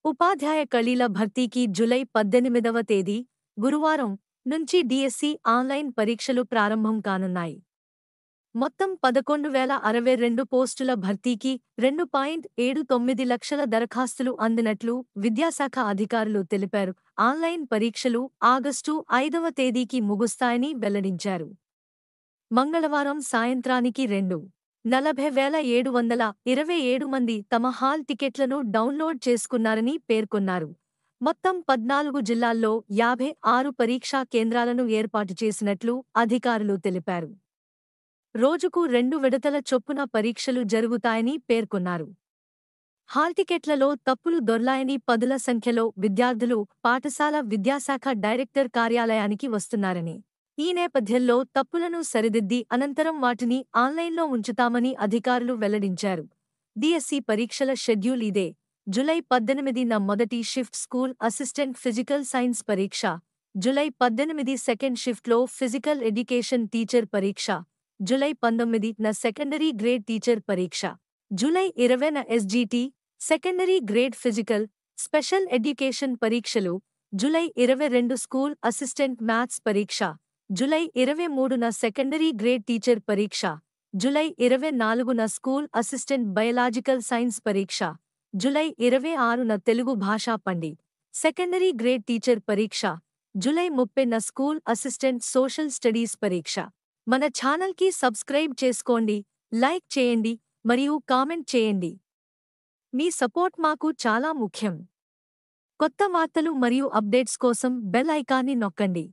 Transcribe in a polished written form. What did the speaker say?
ఉపాధ్యాయ ఖాళీల భర్తీకి జూలై 18వ తేదీ గురువారం నుంచి డిఎస్సి ఆన్లైన్ పరీక్షలు ప్రారంభం కానున్నాయి. మొత్తం 11,062 పోస్టుల భర్తీకి 2.79 లక్షల దరఖాస్తులు అందినట్లు విద్యాశాఖ అధికారులు తెలిపారు. ఆన్లైన్ పరీక్షలు ఆగస్టు 5వ తేదీకి ముగుస్తాయని వెల్లడించారు. మంగళవారం సాయంత్రానికి 2,40,727 మంది తమ హాల్ టికెట్లను డౌన్లోడ్ చేసుకున్నారని పేర్కొన్నారు. మొత్తం 14 జిల్లాల్లో 56 పరీక్షా కేంద్రాలను ఏర్పాటు చేసినట్లు అధికారులు తెలిపారు. రోజుకు 2 విడతల చొప్పున పరీక్షలు జరుగుతాయని పేర్కొన్నారు. హాల్ టికెట్లలో తప్పులు దొర్లాయని పదుల సంఖ్యలో విద్యార్థులు పాఠశాల విద్యాశాఖ డైరెక్టర్ కార్యాలయానికి వస్తున్నారని, ఈ నేపథ్యంలో తప్పులను సరిదిద్ది అనంతరం వాటిని ఆన్లైన్లో ఉంచుతామని అధికారులు వెల్లడించారు. డిఎస్సి పరీక్షల షెడ్యూల్ ఇదే. జూలై 18న మొదటి shift school assistant physical science పరీక్ష, జూలై 18 సెకండ్ షిఫ్ట్లో ఫిజికల్ ఎడ్యుకేషన్ టీచర్ పరీక్ష, జూలై 19న సెకండరీ గ్రేడ్ టీచర్ పరీక్ష, జూలై 20న SGT secondary grade physical, special education పరీక్షలు, జూలై 22 స్కూల్ అసిస్టెంట్ మ్యాథ్స్ పరీక్ష, జూలై 23న సెకండరీ గ్రేడ్ టీచర్ పరీక్ష, జూలై 24న స్కూల్ అసిస్టెంట్ బయలాజికల్ సైన్స్ పరీక్ష, జూలై 26న తెలుగు భాషా పండిట్ సెకండరీ గ్రేడ్ టీచర్ పరీక్ష, జూలై 30న స్కూల్ అసిస్టెంట్ సోషల్ స్టడీస్ పరీక్ష. మన ఛానల్కి సబ్స్క్రైబ్ చేసుకోండి, లైక్ చేయండి మరియు కామెంట్ చేయండి. మీ సపోర్ట్ మాకు చాలా ముఖ్యం. కొత్త వార్తలు మరియు అప్డేట్స్ కోసం బెల్ ఐకాన్ని నొక్కండి.